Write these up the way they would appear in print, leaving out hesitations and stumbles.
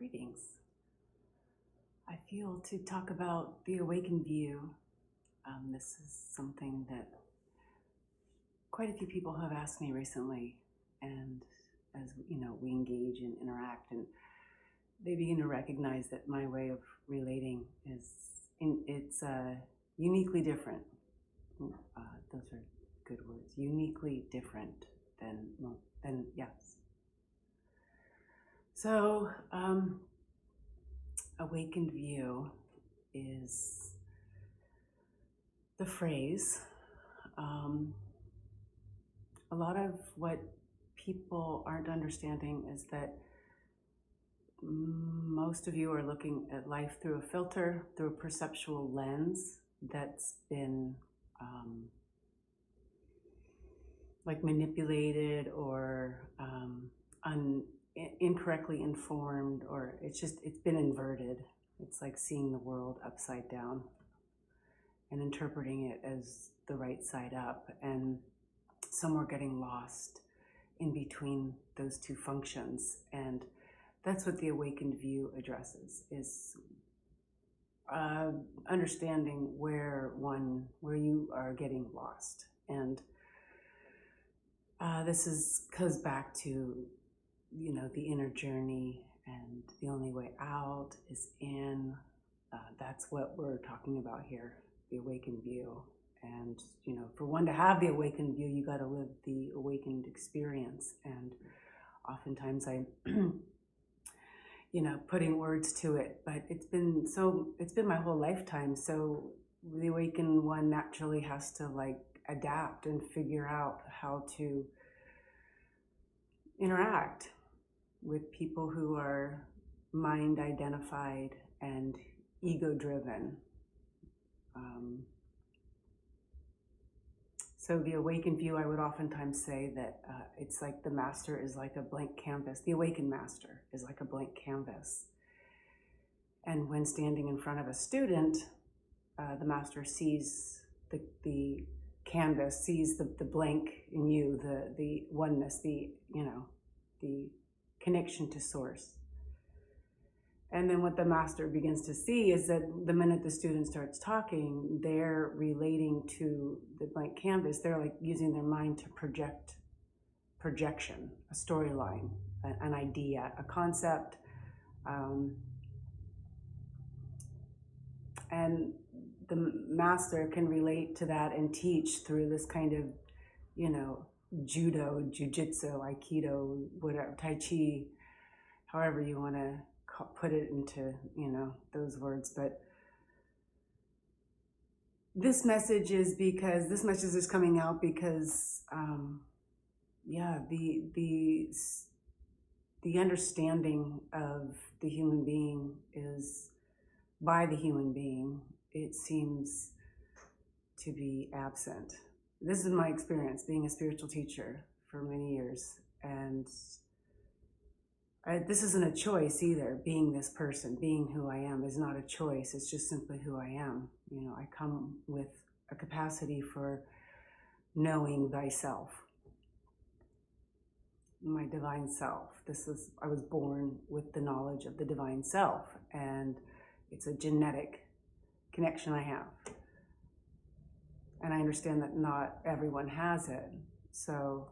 Greetings. I feel to talk about the awakened view. This is something that quite a few people have asked me recently, and as you know, we engage and interact, and they begin to recognize that my way of relating it's uniquely different. Those are good words. Uniquely different than yes. So, awakened view is the phrase. A lot of what people aren't understanding is that most of you are looking at life through a filter, through a perceptual lens that's been like manipulated or incorrectly informed, or it's been inverted. It's like seeing the world upside down and interpreting it as the right side up, and somewhere getting lost in between those two functions. And that's what the awakened view addresses, is understanding where you are getting lost. And this goes back to the inner journey, and the only way out is in. That's what we're talking about here, the awakened view. And for one to have the awakened view, you got to live the awakened experience. And oftentimes I putting words to it, but it's been my whole lifetime. So the awakened one naturally has to adapt and figure out how to interact with people who are mind identified and ego driven. So the awakened view, I would oftentimes say that it's like the master is like a blank canvas. The awakened master is like a blank canvas. And when standing in front of a student, the master sees the canvas, sees the blank in you, the oneness, the connection to source. And then what the master begins to see is that the minute the student starts talking, they're relating to the blank canvas. They're like using their mind to projection, a storyline, an idea, a concept. And the master can relate to that and teach through this kind of, judo, jujitsu, aikido, whatever, tai chi, however you want to put it into, those words. But this message is coming out because, the understanding of the human being is by the human being, it seems to be absent. This is my experience being a spiritual teacher for many years, and this isn't a choice either. Being this person, being who I am, is not a choice. It's just simply who I am. I come with a capacity for knowing thyself, my divine self. I was born with the knowledge of the divine self, and it's a genetic connection I have. And I understand that not everyone has it. So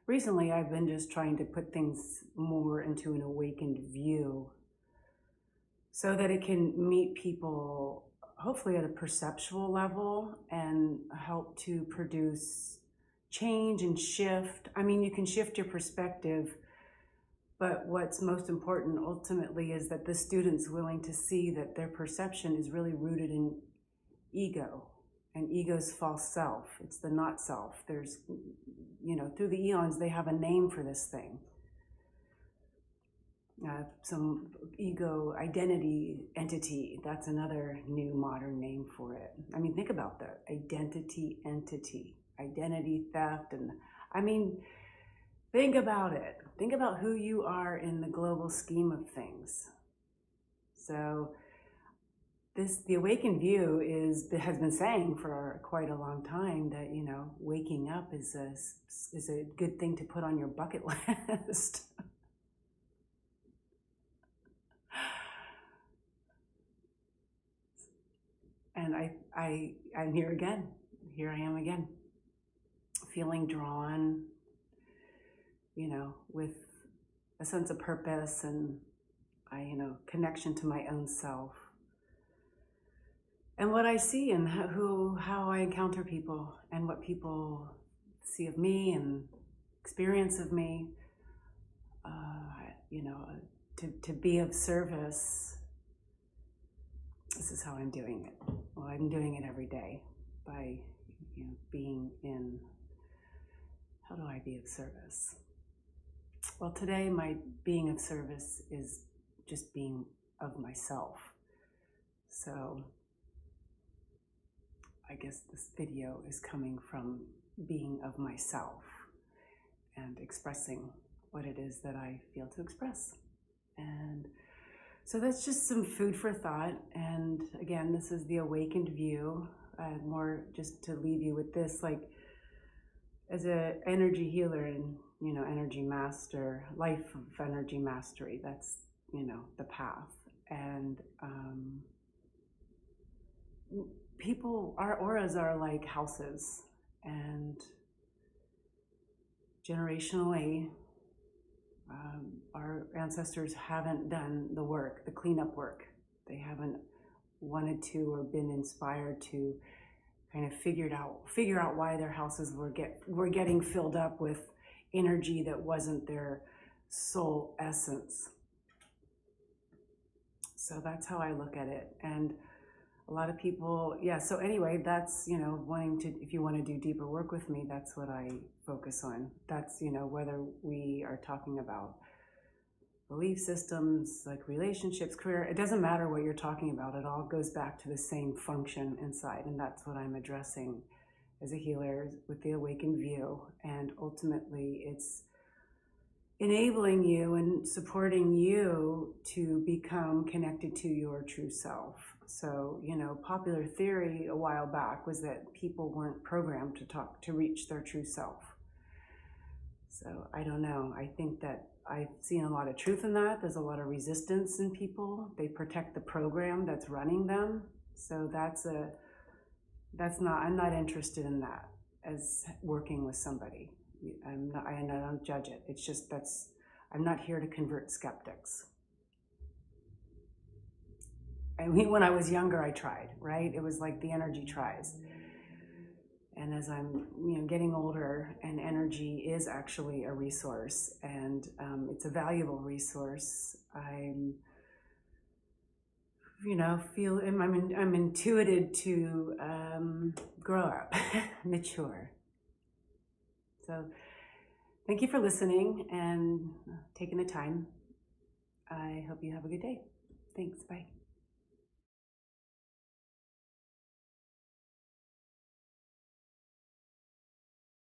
recently I've been just trying to put things more into an awakened view so that it can meet people hopefully at a perceptual level and help to produce change and shift. I mean, you can shift your perspective, but what's most important ultimately is that the student's willing to see that their perception is really rooted in ego, and ego's false self. It's the not self. There's, through the eons, they have a name for this thing. Some ego identity entity, that's another new modern name for it. I mean, think about that. Identity entity, identity theft. And I mean, think about it. Think about who you are in the global scheme of things. So the awakened view has been saying for quite a long time that, waking up is a good thing to put on your bucket list. I'm here again. Here I am again, feeling drawn, with a sense of purpose and connection to my own self. And what I see and how I encounter people and what people see of me and experience of me, to be of service. This is how I'm doing it. Well, I'm doing it every day by being in, how do I be of service? Well, today my being of service is just being of myself. So I guess this video is coming from being of myself and expressing what it is that I feel to express. And so that's just some food for thought. And again, this is the awakened view, more just to leave you with this, like as an energy healer and, energy master, life of energy mastery, that's, the path. And our auras are like houses, and generationally, our ancestors haven't done the work, the cleanup work. They haven't wanted to or been inspired to kind of figure out why their houses were getting filled up with energy that wasn't their soul essence. So that's how I look at it. And a lot of people, so anyway, that's, if you want to do deeper work with me, that's what I focus on. That's, whether we are talking about belief systems, like relationships, career, it doesn't matter what you're talking about. It all goes back to the same function inside. And that's what I'm addressing as a healer with the awakened view. And ultimately, it's enabling you and supporting you to become connected to your true self. So, popular theory a while back was that people weren't programmed to reach their true self. So I don't know. I think that I've seen a lot of truth in that. There's a lot of resistance in people. They protect the program that's running them. So I'm not interested in that as working with somebody. I don't judge it. It's just I'm not here to convert skeptics. I mean, when I was younger, I tried, right? It was like the energy tries. And as I'm, getting older, and energy is actually a resource, and it's a valuable resource. I'm intuited to grow up, mature. So thank you for listening and taking the time. I hope you have a good day. Thanks, bye.